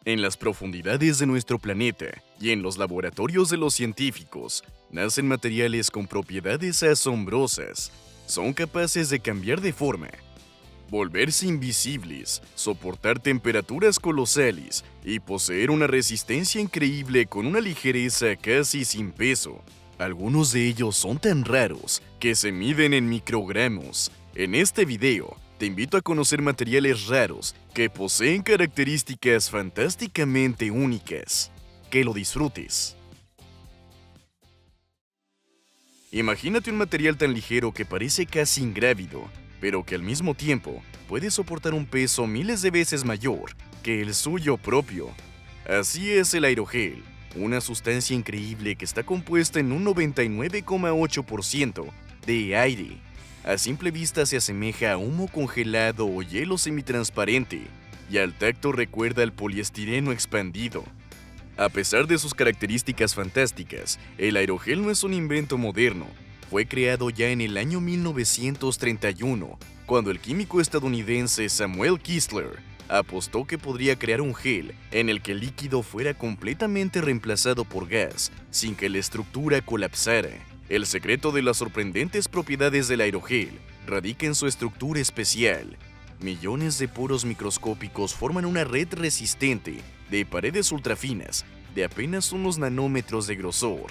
En las profundidades de nuestro planeta y en los laboratorios de los científicos, nacen materiales con propiedades asombrosas. Son capaces de cambiar de forma, volverse invisibles, soportar temperaturas colosales y poseer una resistencia increíble con una ligereza casi sin peso. Algunos de ellos son tan raros que se miden en microgramos. En este video, te invito a conocer materiales raros que poseen características fantásticamente únicas. Que lo disfrutes. Imagínate un material tan ligero que parece casi ingrávido, pero que al mismo tiempo puede soportar un peso miles de veces mayor que el suyo propio. Así es el aerogel, una sustancia increíble que está compuesta en un 99,8% de aire. A simple vista se asemeja a humo congelado o hielo semitransparente, y al tacto recuerda al poliestireno expandido. A pesar de sus características fantásticas, el aerogel no es un invento moderno. Fue creado ya en el año 1931, cuando el químico estadounidense Samuel Kistler apostó que podría crear un gel en el que el líquido fuera completamente reemplazado por gas, sin que la estructura colapsara. El secreto de las sorprendentes propiedades del aerogel radica en su estructura especial. Millones de poros microscópicos forman una red resistente de paredes ultrafinas de apenas unos nanómetros de grosor.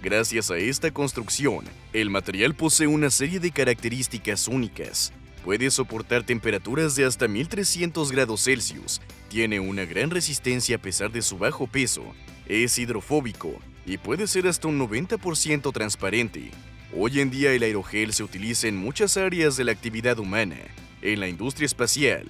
Gracias a esta construcción, el material posee una serie de características únicas. Puede soportar temperaturas de hasta 1300 grados Celsius, tiene una gran resistencia a pesar de su bajo peso, es hidrofóbico y puede ser hasta un 90% transparente. Hoy en día el aerogel se utiliza en muchas áreas de la actividad humana. En la industria espacial,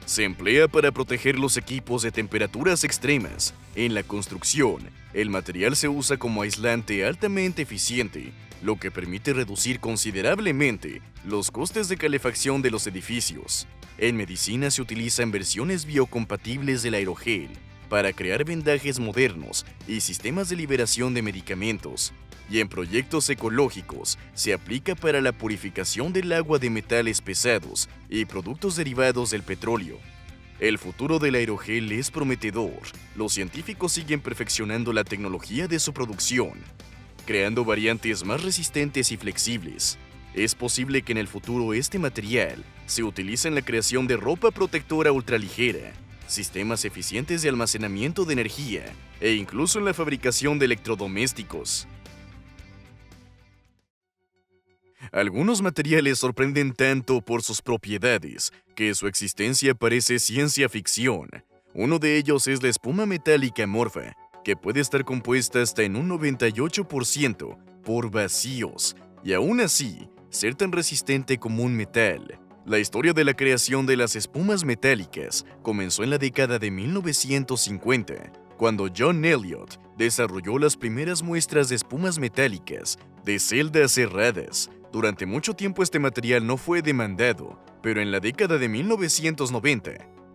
se emplea para proteger los equipos de temperaturas extremas. En la construcción, el material se usa como aislante altamente eficiente, lo que permite reducir considerablemente los costes de calefacción de los edificios. En medicina se utilizan versiones biocompatibles del aerogel para crear vendajes modernos y sistemas de liberación de medicamentos. Y en proyectos ecológicos se aplica para la purificación del agua de metales pesados y productos derivados del petróleo. El futuro del aerogel es prometedor. Los científicos siguen perfeccionando la tecnología de su producción, creando variantes más resistentes y flexibles. Es posible que en el futuro este material se utilice en la creación de ropa protectora ultraligera, sistemas eficientes de almacenamiento de energía e incluso en la fabricación de electrodomésticos. Algunos materiales sorprenden tanto por sus propiedades que su existencia parece ciencia ficción. Uno de ellos es la espuma metálica amorfa, que puede estar compuesta hasta en un 98% por vacíos, y aún así ser tan resistente como un metal. La historia de la creación de las espumas metálicas comenzó en la década de 1950, cuando John Elliot desarrolló las primeras muestras de espumas metálicas de celdas cerradas. Durante mucho tiempo este material no fue demandado, pero en la década de 1990,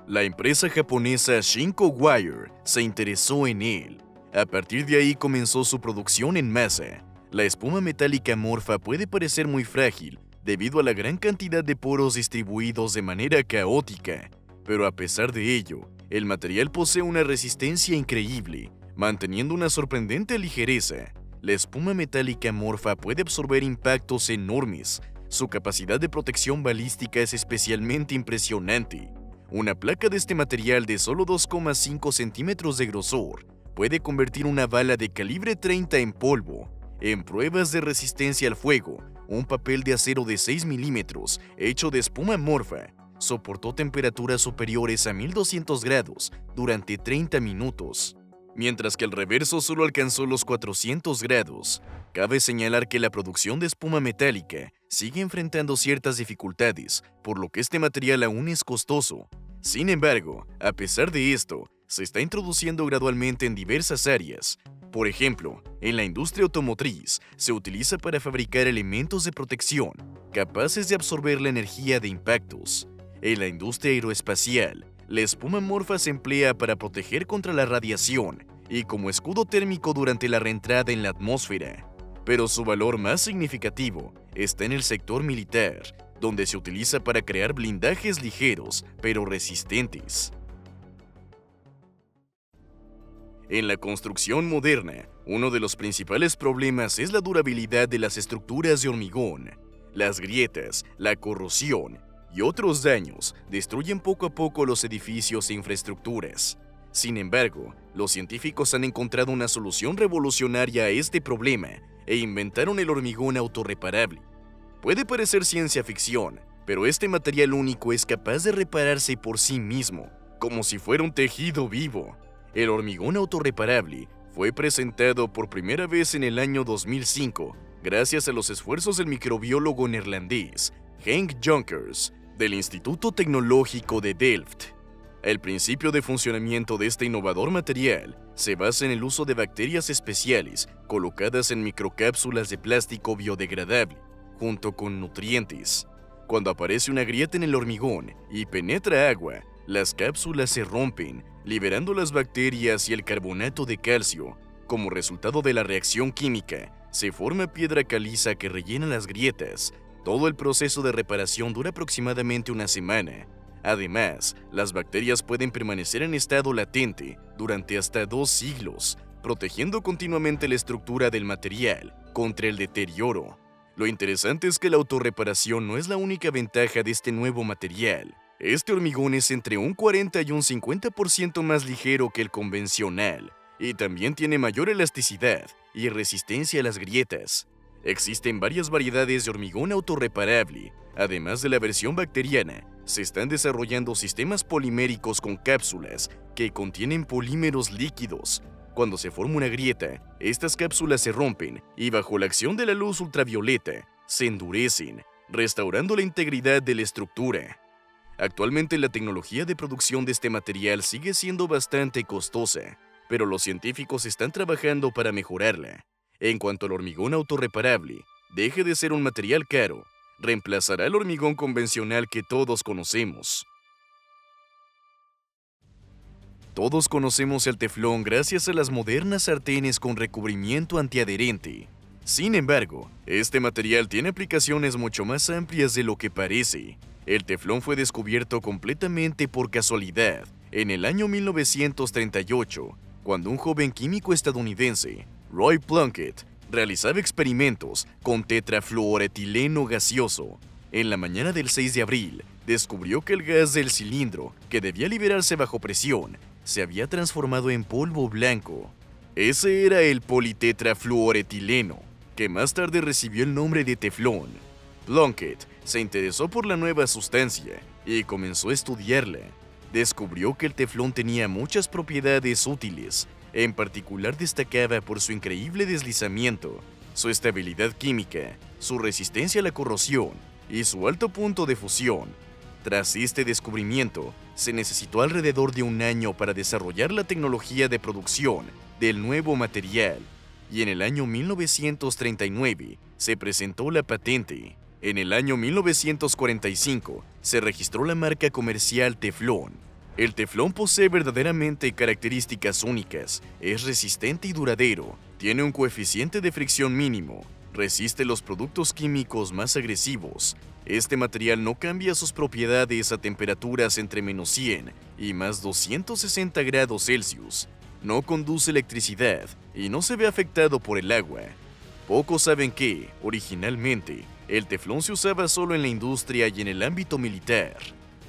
la empresa japonesa Shinko Wire se interesó en él. A partir de ahí comenzó su producción en masa. La espuma metálica amorfa puede parecer muy frágil debido a la gran cantidad de poros distribuidos de manera caótica, pero a pesar de ello, el material posee una resistencia increíble, manteniendo una sorprendente ligereza. La espuma metálica amorfa puede absorber impactos enormes. Su capacidad de protección balística es especialmente impresionante. Una placa de este material de solo 2,5 centímetros de grosor puede convertir una bala de calibre 30 en polvo. En pruebas de resistencia al fuego, un papel de acero de 6 milímetros, hecho de espuma amorfa, soportó temperaturas superiores a 1200 grados durante 30 minutos. Mientras que el reverso solo alcanzó los 400 grados. Cabe señalar que la producción de espuma metálica sigue enfrentando ciertas dificultades, por lo que este material aún es costoso. Sin embargo, a pesar de esto, se está introduciendo gradualmente en diversas áreas. Por ejemplo, en la industria automotriz se utiliza para fabricar elementos de protección capaces de absorber la energía de impactos. En la industria aeroespacial, la espuma amorfa se emplea para proteger contra la radiación y como escudo térmico durante la reentrada en la atmósfera. Pero su valor más significativo está en el sector militar, donde se utiliza para crear blindajes ligeros pero resistentes. En la construcción moderna, uno de los principales problemas es la durabilidad de las estructuras de hormigón. Las grietas, la corrosión y otros daños destruyen poco a poco los edificios e infraestructuras. Sin embargo, los científicos han encontrado una solución revolucionaria a este problema e inventaron el hormigón autorreparable. Puede parecer ciencia ficción, pero este material único es capaz de repararse por sí mismo, como si fuera un tejido vivo. El hormigón autorreparable fue presentado por primera vez en el año 2005, gracias a los esfuerzos del microbiólogo neerlandés Henk Jonkers, del Instituto Tecnológico de Delft. El principio de funcionamiento de este innovador material se basa en el uso de bacterias especiales colocadas en microcápsulas de plástico biodegradable, junto con nutrientes. Cuando aparece una grieta en el hormigón y penetra agua, las cápsulas se rompen, liberando las bacterias y el carbonato de calcio. Como resultado de la reacción química, se forma piedra caliza que rellena las grietas. Todo el proceso de reparación dura aproximadamente una semana. Además, las bacterias pueden permanecer en estado latente durante hasta 2 siglos, protegiendo continuamente la estructura del material contra el deterioro. Lo interesante es que la autorreparación no es la única ventaja de este nuevo material. Este hormigón es entre un 40 y un 50% más ligero que el convencional, y también tiene mayor elasticidad y resistencia a las grietas. Existen varias variedades de hormigón autorreparable. Además de la versión bacteriana, se están desarrollando sistemas poliméricos con cápsulas que contienen polímeros líquidos. Cuando se forma una grieta, estas cápsulas se rompen y bajo la acción de la luz ultravioleta, se endurecen, restaurando la integridad de la estructura. Actualmente la tecnología de producción de este material sigue siendo bastante costosa, pero los científicos están trabajando para mejorarla. En cuanto al hormigón autorreparable, deje de ser un material caro, reemplazará el hormigón convencional que todos conocemos. Todos conocemos el teflón gracias a las modernas sartenes con recubrimiento antiadherente. Sin embargo, este material tiene aplicaciones mucho más amplias de lo que parece. El teflón fue descubierto completamente por casualidad en el año 1938, cuando un joven químico estadounidense, Roy Plunkett, realizaba experimentos con tetrafluoretileno gaseoso. En la mañana del 6 de abril, descubrió que el gas del cilindro, que debía liberarse bajo presión, se había transformado en polvo blanco. Ese era el politetrafluoretileno, que más tarde recibió el nombre de teflón. Plunkett se interesó por la nueva sustancia y comenzó a estudiarla. Descubrió que el teflón tenía muchas propiedades útiles. En particular destacaba por su increíble deslizamiento, su estabilidad química, su resistencia a la corrosión y su alto punto de fusión. Tras este descubrimiento, se necesitó alrededor de un año para desarrollar la tecnología de producción del nuevo material, y en el año 1939 se presentó la patente. En el año 1945 se registró la marca comercial Teflón. El teflón posee verdaderamente características únicas, es resistente y duradero, tiene un coeficiente de fricción mínimo, resiste los productos químicos más agresivos. Este material no cambia sus propiedades a temperaturas entre menos 100 y más 260 grados Celsius, no conduce electricidad y no se ve afectado por el agua. Pocos saben que, originalmente, el teflón se usaba solo en la industria y en el ámbito militar.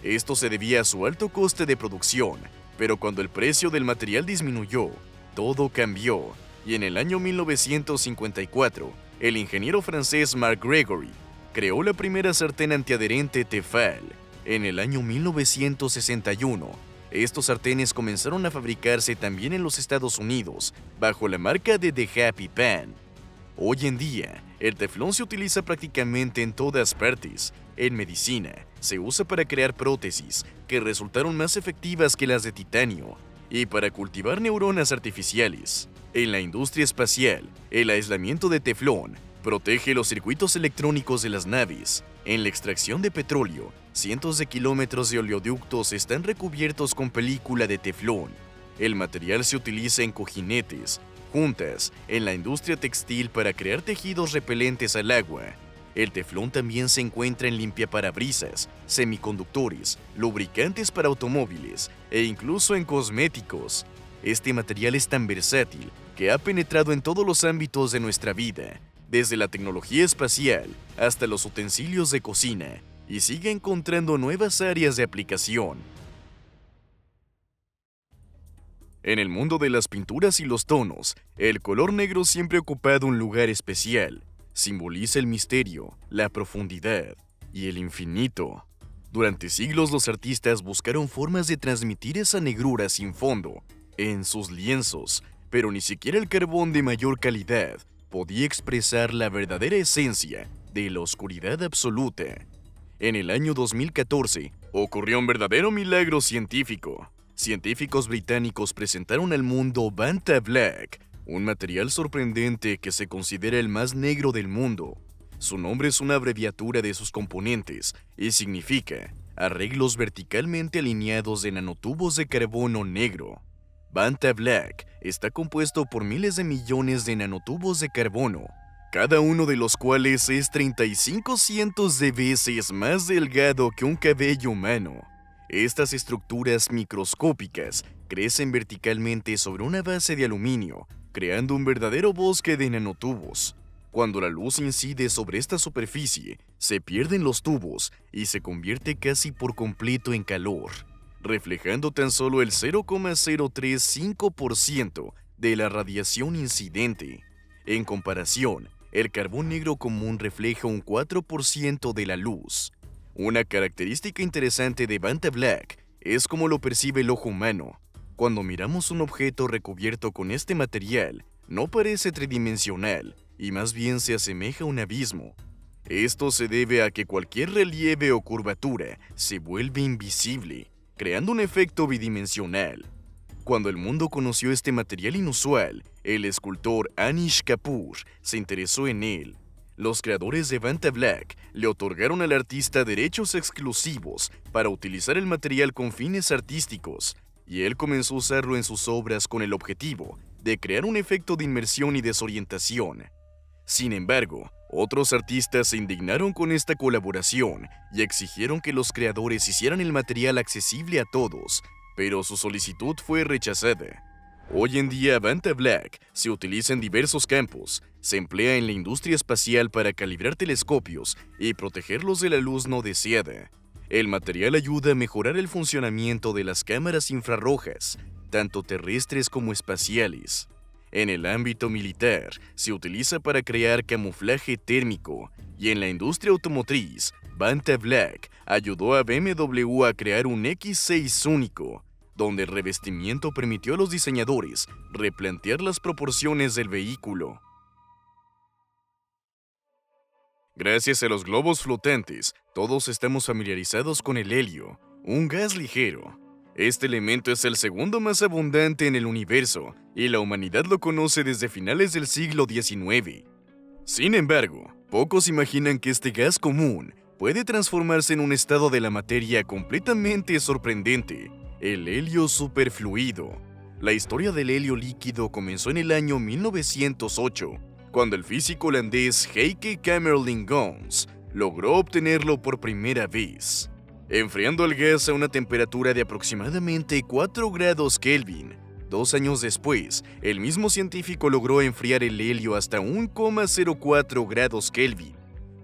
Esto se debía a su alto coste de producción, pero cuando el precio del material disminuyó, todo cambió, y en el año 1954, el ingeniero francés Marc Gregory creó la primera sartén antiadherente Tefal. En el año 1961, estos sartenes comenzaron a fabricarse también en los Estados Unidos, bajo la marca de The Happy Pan. Hoy en día, el teflón se utiliza prácticamente en todas partes. En medicina, se usa para crear prótesis que resultaron más efectivas que las de titanio y para cultivar neuronas artificiales. En la industria espacial, el aislamiento de teflón protege los circuitos electrónicos de las naves. En la extracción de petróleo, cientos de kilómetros de oleoductos están recubiertos con película de teflón. El material se utiliza en cojinetes, juntas, en la industria textil para crear tejidos repelentes al agua. El teflón también se encuentra en limpiaparabrisas, semiconductores, lubricantes para automóviles e incluso en cosméticos. Este material es tan versátil que ha penetrado en todos los ámbitos de nuestra vida, desde la tecnología espacial hasta los utensilios de cocina, y sigue encontrando nuevas áreas de aplicación. En el mundo de las pinturas y los tonos, el color negro siempre ha ocupado un lugar especial. Simboliza el misterio, la profundidad y el infinito. Durante siglos los artistas buscaron formas de transmitir esa negrura sin fondo en sus lienzos, pero ni siquiera el carbón de mayor calidad podía expresar la verdadera esencia de la oscuridad absoluta. En el año 2014 ocurrió un verdadero milagro científico. Científicos británicos presentaron al mundo Banta Black, un material sorprendente que se considera el más negro del mundo. Su nombre es una abreviatura de sus componentes y significa arreglos verticalmente alineados de nanotubos de carbono negro. Banta Black está compuesto por miles de millones de nanotubos de carbono, cada uno de los cuales es 35 cientos de veces más delgado que un cabello humano. Estas estructuras microscópicas crecen verticalmente sobre una base de aluminio, creando un verdadero bosque de nanotubos. Cuando la luz incide sobre esta superficie, se pierden los tubos y se convierte casi por completo en calor, reflejando tan solo el 0,035% de la radiación incidente. En comparación, el carbón negro común refleja un 4% de la luz. Una característica interesante de Banta Black es cómo lo percibe el ojo humano. Cuando miramos un objeto recubierto con este material, no parece tridimensional y más bien se asemeja a un abismo. Esto se debe a que cualquier relieve o curvatura se vuelve invisible, creando un efecto bidimensional. Cuando el mundo conoció este material inusual, el escultor Anish Kapoor se interesó en él. Los creadores de Banta Black le otorgaron al artista derechos exclusivos para utilizar el material con fines artísticos, y él comenzó a usarlo en sus obras con el objetivo de crear un efecto de inmersión y desorientación. Sin embargo, otros artistas se indignaron con esta colaboración y exigieron que los creadores hicieran el material accesible a todos, pero su solicitud fue rechazada. Hoy en día, Banta Black se utiliza en diversos campos. Se emplea en la industria espacial para calibrar telescopios y protegerlos de la luz no deseada. El material ayuda a mejorar el funcionamiento de las cámaras infrarrojas, tanto terrestres como espaciales. En el ámbito militar, se utiliza para crear camuflaje térmico, y en la industria automotriz, Banta Black ayudó a BMW a crear un X6 único, donde el revestimiento permitió a los diseñadores replantear las proporciones del vehículo. Gracias a los globos flotantes, todos estamos familiarizados con el helio, un gas ligero. Este elemento es el segundo más abundante en el universo, y la humanidad lo conoce desde finales del siglo XIX. Sin embargo, pocos imaginan que este gas común puede transformarse en un estado de la materia completamente sorprendente, el helio superfluido. La historia del helio líquido comenzó en el año 1908, cuando el físico holandés Heike Kamerlingh Gons logró obtenerlo por primera vez. Enfriando el gas a una temperatura de aproximadamente 4 grados Kelvin. 2 años después, el mismo científico logró enfriar el helio hasta 1,04 grados Kelvin,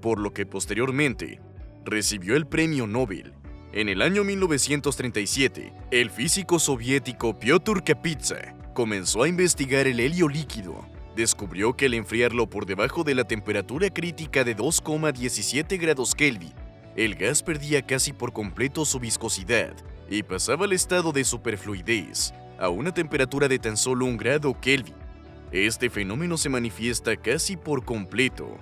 por lo que posteriormente recibió el premio Nobel. En el año 1937, el físico soviético Pyotr Kapitsa comenzó a investigar el helio líquido. Descubrió que al enfriarlo por debajo de la temperatura crítica de 2,17 grados Kelvin, el gas perdía casi por completo su viscosidad y pasaba al estado de superfluidez, a una temperatura de tan solo 1 grado Kelvin. Este fenómeno se manifiesta casi por completo.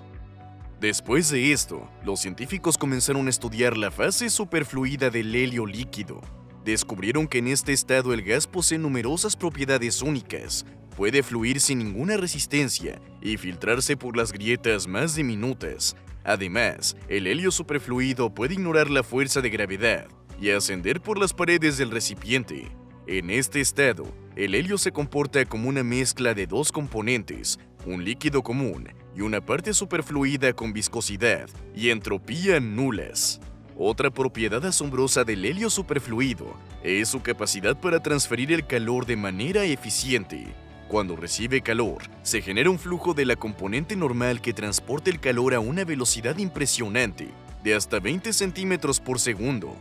Después de esto, los científicos comenzaron a estudiar la fase superfluida del helio líquido. Descubrieron que en este estado el gas posee numerosas propiedades únicas, puede fluir sin ninguna resistencia y filtrarse por las grietas más diminutas. Además, el helio superfluido puede ignorar la fuerza de gravedad y ascender por las paredes del recipiente. En este estado, el helio se comporta como una mezcla de dos componentes, un líquido común y una parte superfluida con viscosidad y entropía nulas. Otra propiedad asombrosa del helio superfluido es su capacidad para transferir el calor de manera eficiente. Cuando recibe calor, se genera un flujo de la componente normal que transporta el calor a una velocidad impresionante, de hasta 20 centímetros por segundo.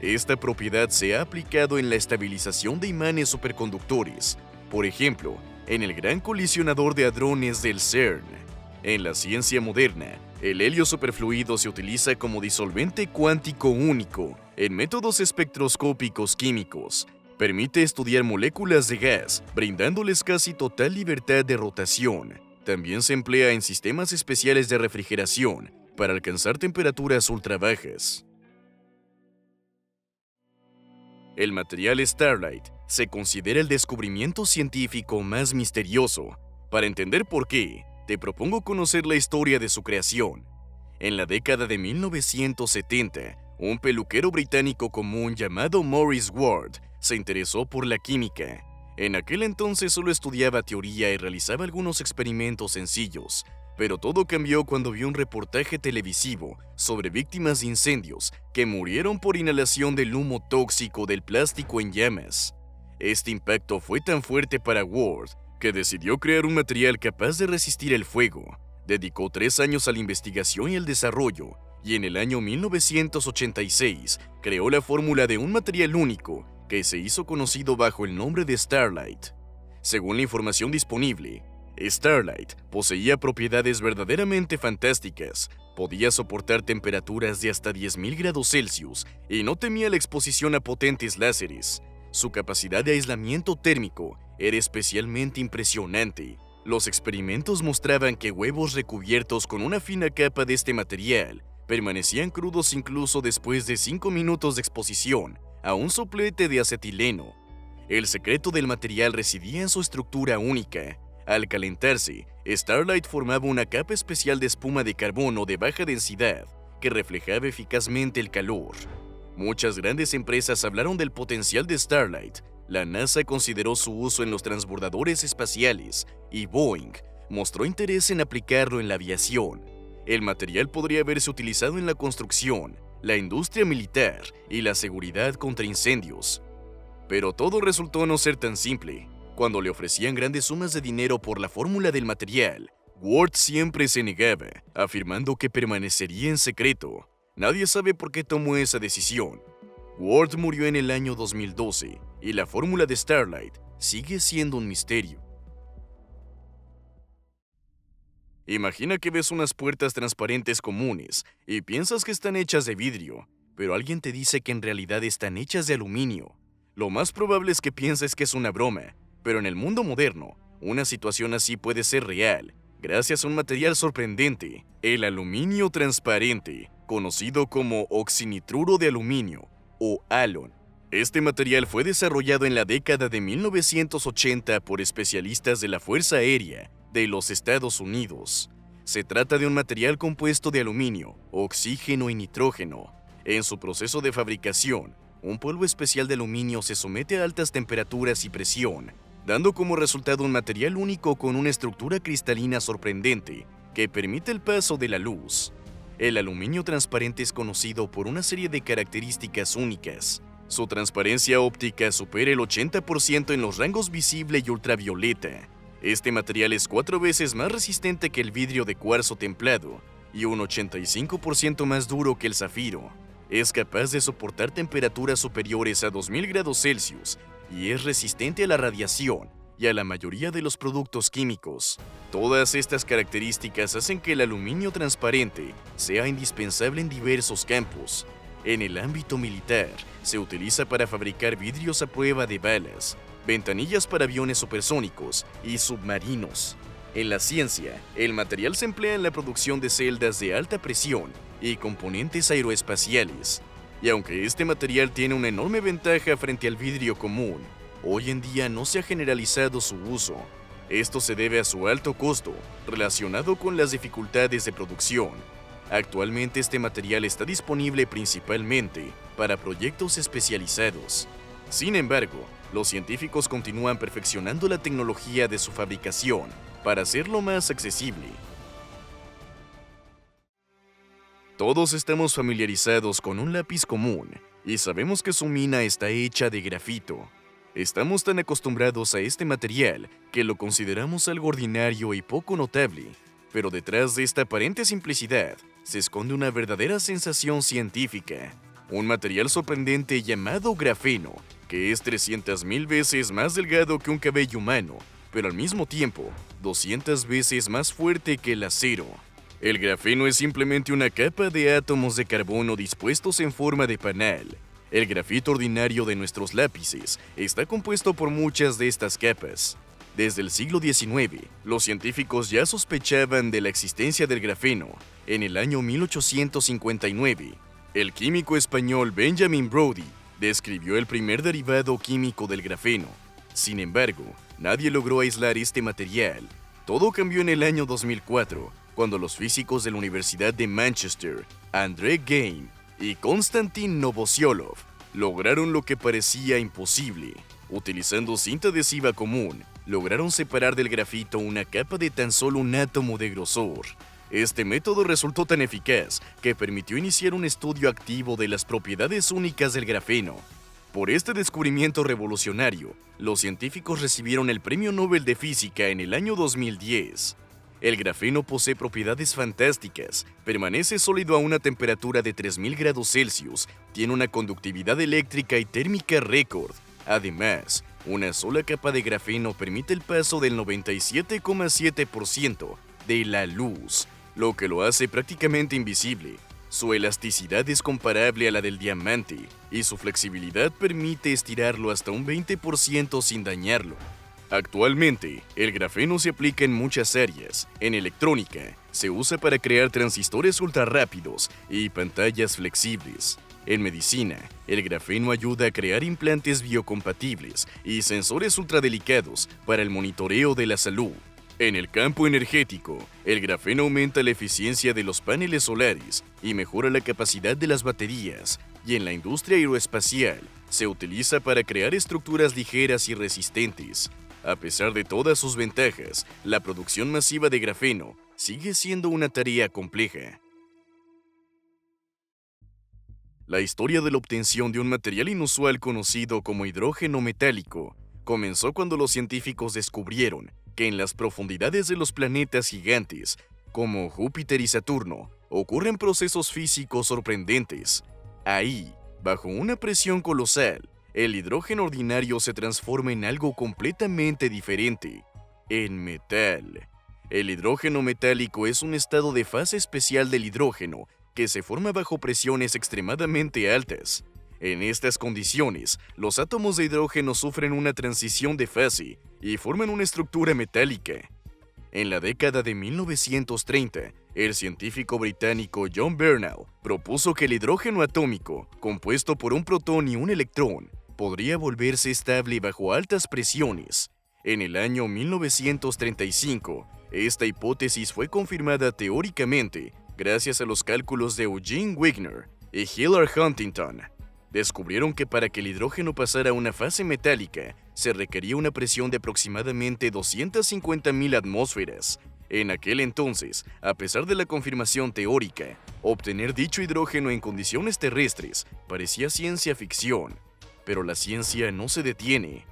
Esta propiedad se ha aplicado en la estabilización de imanes superconductores, por ejemplo, en el Gran Colisionador de Hadrones del CERN. En la ciencia moderna, el helio superfluido se utiliza como disolvente cuántico único en métodos espectroscópicos químicos. Permite estudiar moléculas de gas, brindándoles casi total libertad de rotación. También se emplea en sistemas especiales de refrigeración para alcanzar temperaturas ultra bajas. El material Starlight se considera el descubrimiento científico más misterioso. Para entender por qué, te propongo conocer la historia de su creación. En la década de 1970, un peluquero británico común llamado Maurice Ward se interesó por la química. En aquel entonces solo estudiaba teoría y realizaba algunos experimentos sencillos, pero todo cambió cuando vio un reportaje televisivo sobre víctimas de incendios que murieron por inhalación del humo tóxico del plástico en llamas. Este impacto fue tan fuerte para Ward que decidió crear un material capaz de resistir el fuego. Dedicó 3 años a la investigación y el desarrollo, y en el año 1986 creó la fórmula de un material único que se hizo conocido bajo el nombre de Starlight. Según la información disponible, Starlight poseía propiedades verdaderamente fantásticas, podía soportar temperaturas de hasta 10.000 grados Celsius y no temía la exposición a potentes láseres. Su capacidad de aislamiento térmico era especialmente impresionante. Los experimentos mostraban que huevos recubiertos con una fina capa de este material permanecían crudos incluso después de 5 minutos de exposición a un soplete de acetileno. El secreto del material residía en su estructura única. Al calentarse, Starlight formaba una capa especial de espuma de carbono de baja densidad que reflejaba eficazmente el calor. Muchas grandes empresas hablaron del potencial de Starlight. La NASA consideró su uso en los transbordadores espaciales y Boeing mostró interés en aplicarlo en la aviación. El material podría haberse utilizado en la construcción, la industria militar y la seguridad contra incendios. Pero todo resultó no ser tan simple. Cuando le ofrecían grandes sumas de dinero por la fórmula del material, Ward siempre se negaba, afirmando que permanecería en secreto. Nadie sabe por qué tomó esa decisión. Ward murió en el año 2012 y la fórmula de Starlight sigue siendo un misterio. Imagina que ves unas puertas transparentes comunes y piensas que están hechas de vidrio, pero alguien te dice que en realidad están hechas de aluminio. Lo más probable es que pienses que es una broma, pero en el mundo moderno, una situación así puede ser real, gracias a un material sorprendente, el aluminio transparente, conocido como oxinitruro de aluminio, o halon. Este material fue desarrollado en la década de 1980 por especialistas de la Fuerza Aérea de los Estados Unidos. Se trata de un material compuesto de aluminio, oxígeno y nitrógeno. En su proceso de fabricación, un polvo especial de aluminio se somete a altas temperaturas y presión, dando como resultado un material único con una estructura cristalina sorprendente que permite el paso de la luz. El aluminio transparente es conocido por una serie de características únicas. Su transparencia óptica supera el 80% en los rangos visible y ultravioleta. Este material es 4 veces más resistente que el vidrio de cuarzo templado y un 85% más duro que el zafiro. Es capaz de soportar temperaturas superiores a 2000 grados Celsius y es resistente a la radiación y a la mayoría de los productos químicos. Todas estas características hacen que el aluminio transparente sea indispensable en diversos campos. En el ámbito militar, se utiliza para fabricar vidrios a prueba de balas, ventanillas para aviones supersónicos y submarinos. En la ciencia, el material se emplea en la producción de celdas de alta presión y componentes aeroespaciales. Y aunque este material tiene una enorme ventaja frente al vidrio común, hoy en día no se ha generalizado su uso. Esto se debe a su alto costo, relacionado con las dificultades de producción. Actualmente este material está disponible principalmente para proyectos especializados. Sin embargo, los científicos continúan perfeccionando la tecnología de su fabricación para hacerlo más accesible. Todos estamos familiarizados con un lápiz común y sabemos que su mina está hecha de grafito. Estamos tan acostumbrados a este material que lo consideramos algo ordinario y poco notable, pero detrás de esta aparente simplicidad se esconde una verdadera sensación científica, un material sorprendente llamado grafeno, que es 300.000 veces más delgado que un cabello humano, pero al mismo tiempo 200 veces más fuerte que el acero. El grafeno es simplemente una capa de átomos de carbono dispuestos en forma de panal. El grafito ordinario de nuestros lápices está compuesto por muchas de estas capas. Desde el siglo XIX, los científicos ya sospechaban de la existencia del grafeno. En el año 1859, el químico español Benjamin Brodie describió el primer derivado químico del grafeno. Sin embargo, nadie logró aislar este material. Todo cambió en el año 2004, cuando los físicos de la Universidad de Manchester, André Geim y Konstantin Novosiolov, lograron lo que parecía imposible. Utilizando cinta adhesiva común, lograron separar del grafito una capa de tan solo un átomo de grosor. Este método resultó tan eficaz que permitió iniciar un estudio activo de las propiedades únicas del grafeno. Por este descubrimiento revolucionario, los científicos recibieron el Premio Nobel de Física en el año 2010. El grafeno posee propiedades fantásticas, permanece sólido a una temperatura de 3000 grados Celsius, tiene una conductividad eléctrica y térmica récord. Además, una sola capa de grafeno permite el paso del 97,7% de la luz, lo que lo hace prácticamente invisible. Su elasticidad es comparable a la del diamante y su flexibilidad permite estirarlo hasta un 20% sin dañarlo. Actualmente, el grafeno se aplica en muchas áreas. En electrónica, se usa para crear transistores ultrarrápidos y pantallas flexibles. En medicina, el grafeno ayuda a crear implantes biocompatibles y sensores ultradelicados para el monitoreo de la salud. En el campo energético, el grafeno aumenta la eficiencia de los paneles solares y mejora la capacidad de las baterías. Y en la industria aeroespacial, se utiliza para crear estructuras ligeras y resistentes. A pesar de todas sus ventajas, la producción masiva de grafeno sigue siendo una tarea compleja. La historia de la obtención de un material inusual conocido como hidrógeno metálico comenzó cuando los científicos descubrieron que en las profundidades de los planetas gigantes, como Júpiter y Saturno, ocurren procesos físicos sorprendentes. Ahí, bajo una presión colosal, el hidrógeno ordinario se transforma en algo completamente diferente, en metal. El hidrógeno metálico es un estado de fase especial del hidrógeno que se forma bajo presiones extremadamente altas. En estas condiciones, los átomos de hidrógeno sufren una transición de fase y forman una estructura metálica. En la década de 1930, el científico británico John Bernal propuso que el hidrógeno atómico, compuesto por un protón y un electrón, podría volverse estable bajo altas presiones. En el año 1935, esta hipótesis fue confirmada teóricamente gracias a los cálculos de Eugene Wigner y Hillard Huntington. Descubrieron que para que el hidrógeno pasara a una fase metálica, se requería una presión de aproximadamente 250.000 atmósferas. En aquel entonces, a pesar de la confirmación teórica, obtener dicho hidrógeno en condiciones terrestres parecía ciencia ficción. Pero la ciencia no se detiene.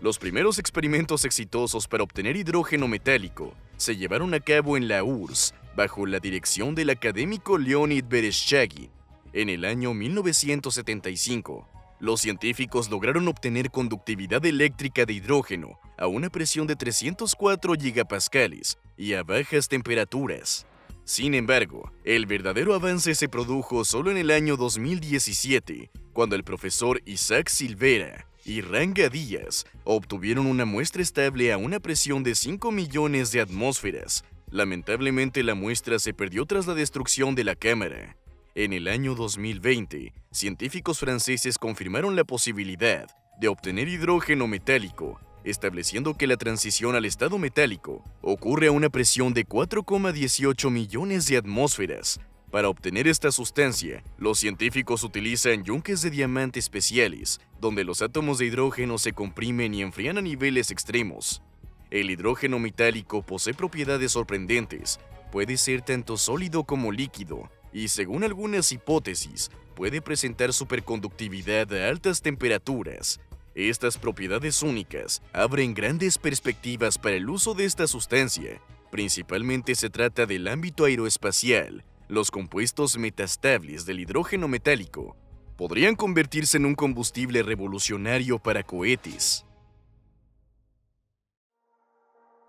Los primeros experimentos exitosos para obtener hidrógeno metálico se llevaron a cabo en la URSS, bajo la dirección del académico Leonid Vereshchagin. En el año 1975, los científicos lograron obtener conductividad eléctrica de hidrógeno a una presión de 304 gigapascales y a bajas temperaturas. Sin embargo, el verdadero avance se produjo solo en el año 2017, cuando el profesor Isaac Silvera y Ranga Díaz obtuvieron una muestra estable a una presión de 5 millones de atmósferas. Lamentablemente, la muestra se perdió tras la destrucción de la cámara. En el año 2020, científicos franceses confirmaron la posibilidad de obtener hidrógeno metálico, estableciendo que la transición al estado metálico ocurre a una presión de 4,18 millones de atmósferas. Para obtener esta sustancia, los científicos utilizan yunques de diamante especiales, donde los átomos de hidrógeno se comprimen y enfrían a niveles extremos. El hidrógeno metálico posee propiedades sorprendentes, puede ser tanto sólido como líquido, y según algunas hipótesis, puede presentar superconductividad a altas temperaturas. Estas propiedades únicas abren grandes perspectivas para el uso de esta sustancia. Principalmente se trata del ámbito aeroespacial. Los compuestos metaestables del hidrógeno metálico podrían convertirse en un combustible revolucionario para cohetes.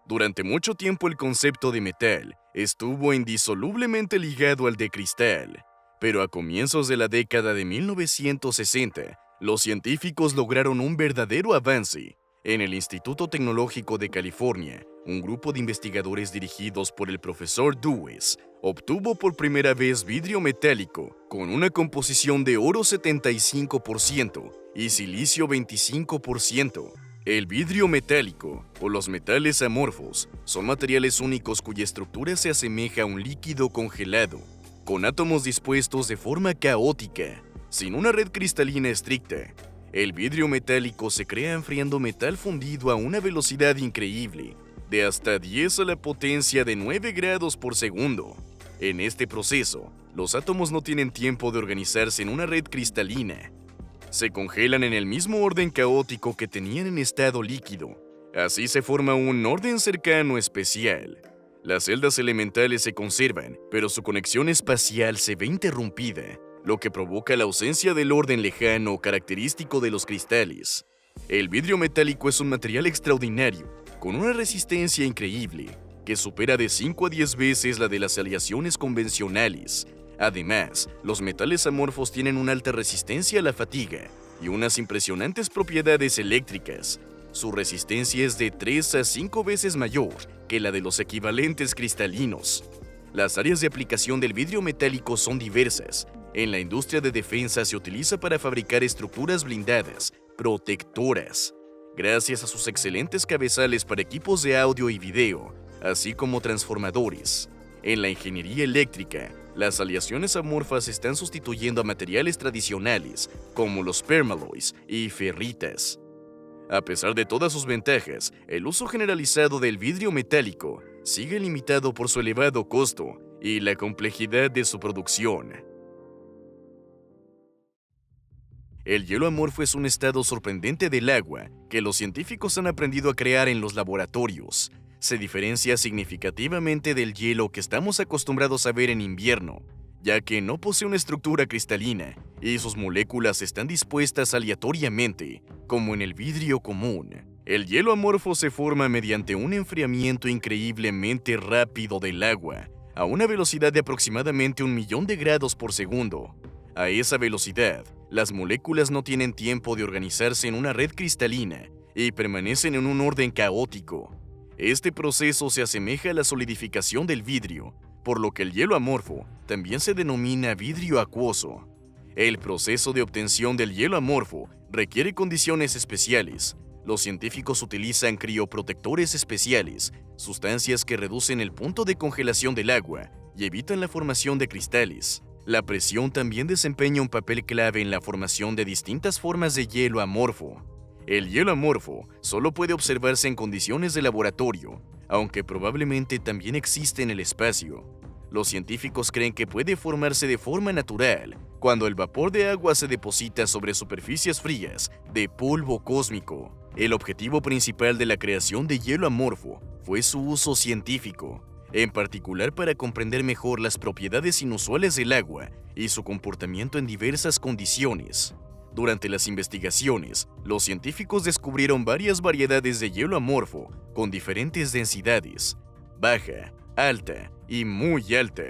Durante mucho tiempo el concepto de metal estuvo indisolublemente ligado al de cristal, pero a comienzos de la década de 1960, los científicos lograron un verdadero avance. En el Instituto Tecnológico de California, un grupo de investigadores dirigidos por el profesor Dewes obtuvo por primera vez vidrio metálico con una composición de oro 75% y silicio 25%. El vidrio metálico, o los metales amorfos, son materiales únicos cuya estructura se asemeja a un líquido congelado, con átomos dispuestos de forma caótica, sin una red cristalina estricta. El vidrio metálico se crea enfriando metal fundido a una velocidad increíble, de hasta 10 a la potencia de 9 grados por segundo. En este proceso, los átomos no tienen tiempo de organizarse en una red cristalina. Se congelan en el mismo orden caótico que tenían en estado líquido. Así se forma un orden cercano especial. Las celdas elementales se conservan, pero su conexión espacial se ve interrumpida, lo que provoca la ausencia del orden lejano característico de los cristales. El vidrio metálico es un material extraordinario, con una resistencia increíble, que supera de 5 a 10 veces la de las aleaciones convencionales. Además, los metales amorfos tienen una alta resistencia a la fatiga y unas impresionantes propiedades eléctricas. Su resistencia es de 3 a 5 veces mayor que la de los equivalentes cristalinos. Las áreas de aplicación del vidrio metálico son diversas. En la industria de defensa se utiliza para fabricar estructuras blindadas, protectoras. Gracias a sus excelentes cabezales para equipos de audio y video, así como transformadores. En la ingeniería eléctrica, las aleaciones amorfas están sustituyendo a materiales tradicionales, como los permalloys y ferritas. A pesar de todas sus ventajas, el uso generalizado del vidrio metálico sigue limitado por su elevado costo y la complejidad de su producción. El hielo amorfo es un estado sorprendente del agua que los científicos han aprendido a crear en los laboratorios. Se diferencia significativamente del hielo que estamos acostumbrados a ver en invierno, ya que no posee una estructura cristalina y sus moléculas están dispuestas aleatoriamente, como en el vidrio común. El hielo amorfo se forma mediante un enfriamiento increíblemente rápido del agua, a una velocidad de aproximadamente 1.000.000 de grados por segundo. A esa velocidad, las moléculas no tienen tiempo de organizarse en una red cristalina y permanecen en un orden caótico. Este proceso se asemeja a la solidificación del vidrio, por lo que el hielo amorfo también se denomina vidrio acuoso. El proceso de obtención del hielo amorfo requiere condiciones especiales. Los científicos utilizan crioprotectores especiales, sustancias que reducen el punto de congelación del agua y evitan la formación de cristales. La presión también desempeña un papel clave en la formación de distintas formas de hielo amorfo. El hielo amorfo solo puede observarse en condiciones de laboratorio, aunque probablemente también existe en el espacio. Los científicos creen que puede formarse de forma natural cuando el vapor de agua se deposita sobre superficies frías de polvo cósmico. El objetivo principal de la creación de hielo amorfo fue su uso científico, en particular para comprender mejor las propiedades inusuales del agua y su comportamiento en diversas condiciones. Durante las investigaciones, los científicos descubrieron varias variedades de hielo amorfo con diferentes densidades: baja, alta y muy alta.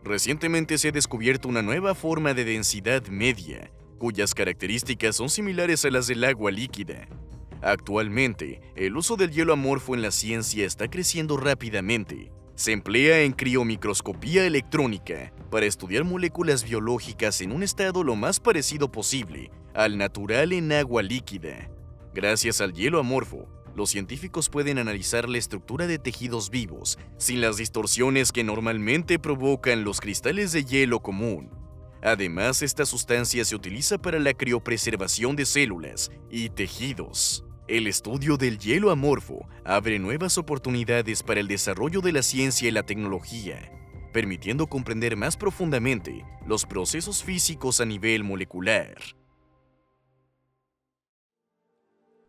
Recientemente se ha descubierto una nueva forma de densidad media, cuyas características son similares a las del agua líquida. Actualmente, el uso del hielo amorfo en la ciencia está creciendo rápidamente. Se emplea en criomicroscopía electrónica para estudiar moléculas biológicas en un estado lo más parecido posible al natural en agua líquida. Gracias al hielo amorfo, los científicos pueden analizar la estructura de tejidos vivos sin las distorsiones que normalmente provocan los cristales de hielo común. Además, esta sustancia se utiliza para la criopreservación de células y tejidos. El estudio del hielo amorfo abre nuevas oportunidades para el desarrollo de la ciencia y la tecnología. permitiendo comprender más profundamente los procesos físicos a nivel molecular.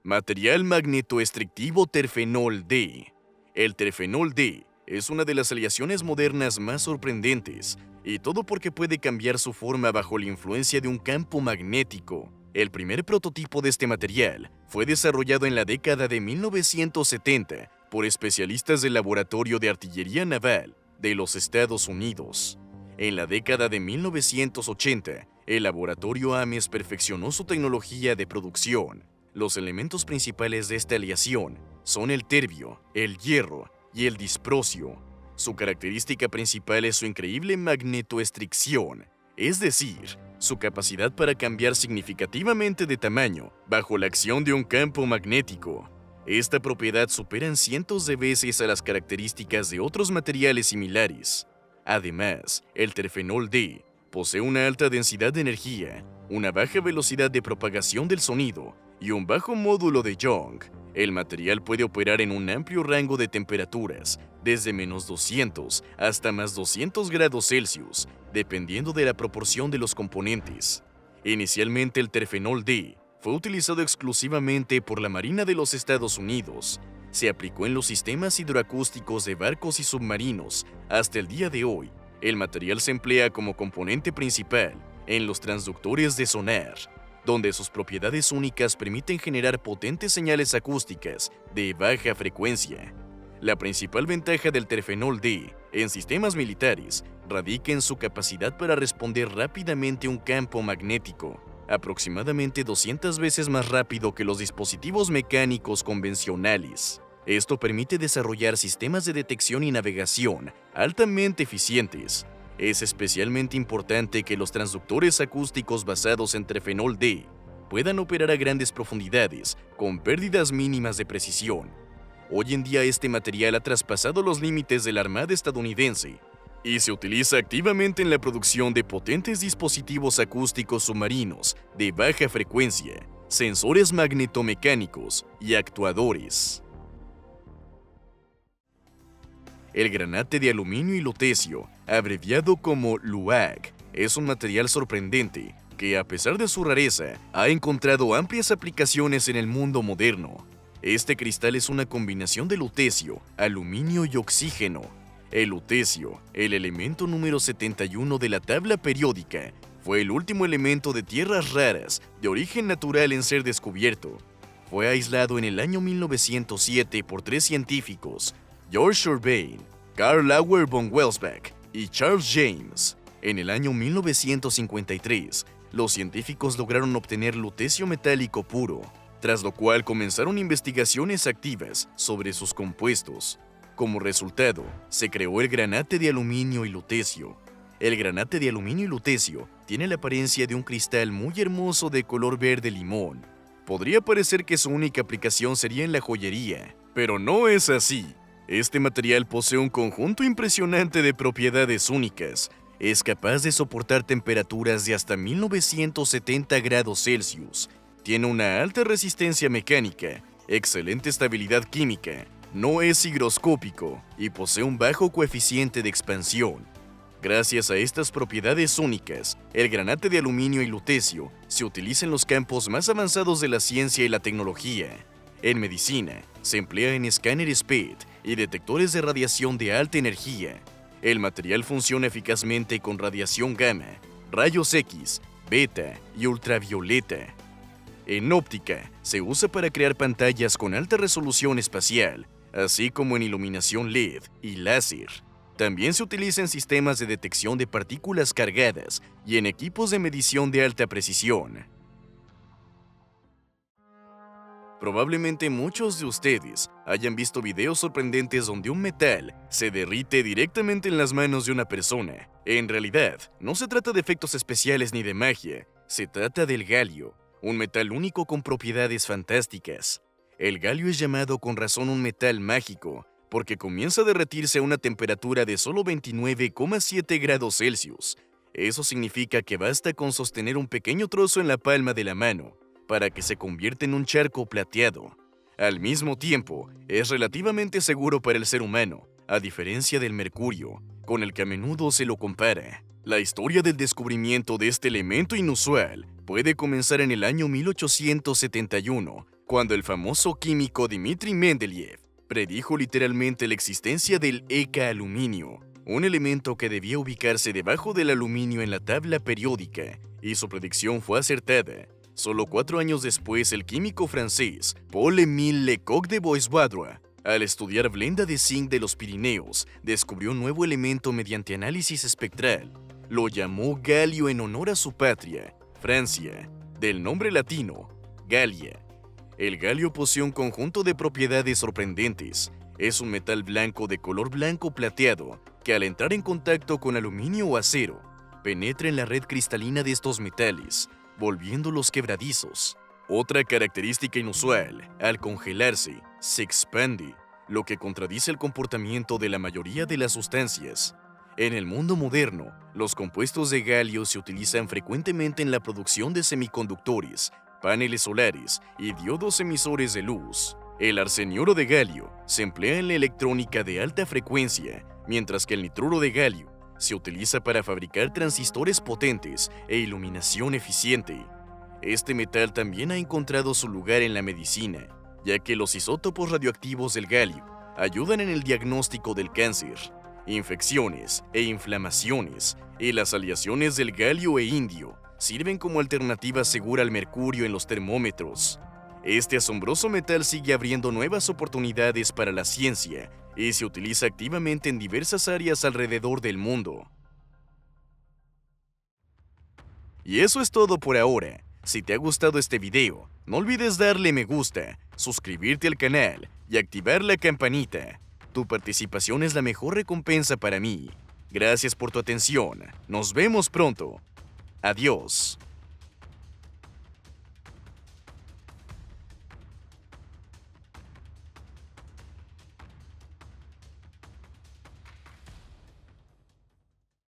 Material magnetoestrictivo terfenol D. El terfenol D es una de las aleaciones modernas más sorprendentes, y todo porque puede cambiar su forma bajo la influencia de un campo magnético. El primer prototipo de este material fue desarrollado en la década de 1970 por especialistas del Laboratorio de Artillería Naval de los Estados Unidos. En la década de 1980, el laboratorio Ames perfeccionó su tecnología de producción. Los elementos principales de esta aleación son el terbio, el hierro y el disprosio. Su característica principal es su increíble magnetoestricción, es decir, su capacidad para cambiar significativamente de tamaño bajo la acción de un campo magnético. Esta propiedad supera en cientos de veces a las características de otros materiales similares. Además, el terfenol D posee una alta densidad de energía, una baja velocidad de propagación del sonido y un bajo módulo de Young. El material puede operar en un amplio rango de temperaturas, desde menos 200 hasta más 200 grados Celsius, dependiendo de la proporción de los componentes. Inicialmente el terfenol D fue utilizado exclusivamente por la Marina de los Estados Unidos. Se aplicó en los sistemas hidroacústicos de barcos y submarinos. Hasta el día de hoy, el material se emplea como componente principal en los transductores de sonar, donde sus propiedades únicas permiten generar potentes señales acústicas de baja frecuencia. La principal ventaja del terfenol D en sistemas militares radica en su capacidad para responder rápidamente a un campo magnético, aproximadamente 200 veces más rápido que los dispositivos mecánicos convencionales. Esto permite desarrollar sistemas de detección y navegación altamente eficientes. Es especialmente importante que los transductores acústicos basados en terfenol D puedan operar a grandes profundidades con pérdidas mínimas de precisión. Hoy en día este material ha traspasado los límites de la Armada estadounidense y se utiliza activamente en la producción de potentes dispositivos acústicos submarinos de baja frecuencia, sensores magnetomecánicos y actuadores. El granate de aluminio y lutecio, abreviado como LUAG, es un material sorprendente que, a pesar de su rareza, ha encontrado amplias aplicaciones en el mundo moderno. Este cristal es una combinación de lutecio, aluminio y oxígeno. El lutecio, el elemento número 71 de la tabla periódica, fue el último elemento de tierras raras de origen natural en ser descubierto. Fue aislado en el año 1907 por 3 científicos, George Urbain, Karl Lauer von Welsbach y Charles James. En el año 1953, los científicos lograron obtener lutecio metálico puro, tras lo cual comenzaron investigaciones activas sobre sus compuestos. Como resultado, se creó el granate de aluminio y lutecio. El granate de aluminio y lutecio tiene la apariencia de un cristal muy hermoso de color verde limón. Podría parecer que su única aplicación sería en la joyería, pero no es así. Este material posee un conjunto impresionante de propiedades únicas. Es capaz de soportar temperaturas de hasta 1970 grados Celsius. Tiene una alta resistencia mecánica, excelente estabilidad química, no es higroscópico y posee un bajo coeficiente de expansión. Gracias a estas propiedades únicas, el granate de aluminio y lutecio se utiliza en los campos más avanzados de la ciencia y la tecnología. En medicina, se emplea en escáneres PET y detectores de radiación de alta energía. El material funciona eficazmente con radiación gamma, rayos X, beta y ultravioleta. En óptica, se usa para crear pantallas con alta resolución espacial, así como en iluminación LED y láser. También se utiliza en sistemas de detección de partículas cargadas y en equipos de medición de alta precisión. Probablemente muchos de ustedes hayan visto videos sorprendentes donde un metal se derrite directamente en las manos de una persona. En realidad, no se trata de efectos especiales ni de magia, se trata del galio, un metal único con propiedades fantásticas. El galio es llamado con razón un metal mágico, porque comienza a derretirse a una temperatura de solo 29,7 grados Celsius. Eso significa que basta con sostener un pequeño trozo en la palma de la mano para que se convierta en un charco plateado. Al mismo tiempo, es relativamente seguro para el ser humano, a diferencia del mercurio, con el que a menudo se lo compara. La historia del descubrimiento de este elemento inusual puede comenzar en el año 1871, cuando el famoso químico Dmitri Mendeleev predijo literalmente la existencia del EK-aluminio, un elemento que debía ubicarse debajo del aluminio en la tabla periódica, y su predicción fue acertada. Solo 4 años después, el químico francés Paul-Émile Lecoq de Boisvadrois, al estudiar blenda de zinc de los Pirineos, descubrió un nuevo elemento mediante análisis espectral. Lo llamó galio en honor a su patria, Francia, del nombre latino, Galia. El galio posee un conjunto de propiedades sorprendentes. Es un metal blanco de color blanco plateado que al entrar en contacto con aluminio o acero, penetra en la red cristalina de estos metales, volviéndolos quebradizos. Otra característica inusual, al congelarse, se expande, lo que contradice el comportamiento de la mayoría de las sustancias. En el mundo moderno, los compuestos de galio se utilizan frecuentemente en la producción de semiconductores, paneles solares y diodos emisores de luz. El arseniuro de galio se emplea en la electrónica de alta frecuencia, mientras que el nitruro de galio se utiliza para fabricar transistores potentes e iluminación eficiente. Este metal también ha encontrado su lugar en la medicina, ya que los isótopos radioactivos del galio ayudan en el diagnóstico del cáncer, infecciones e inflamaciones, y las aleaciones del galio e indio sirven como alternativa segura al mercurio en los termómetros. Este asombroso metal sigue abriendo nuevas oportunidades para la ciencia y se utiliza activamente en diversas áreas alrededor del mundo. Y eso es todo por ahora. Si te ha gustado este video, no olvides darle me gusta, suscribirte al canal y activar la campanita. Tu participación es la mejor recompensa para mí. Gracias por tu atención. Nos vemos pronto. Adiós.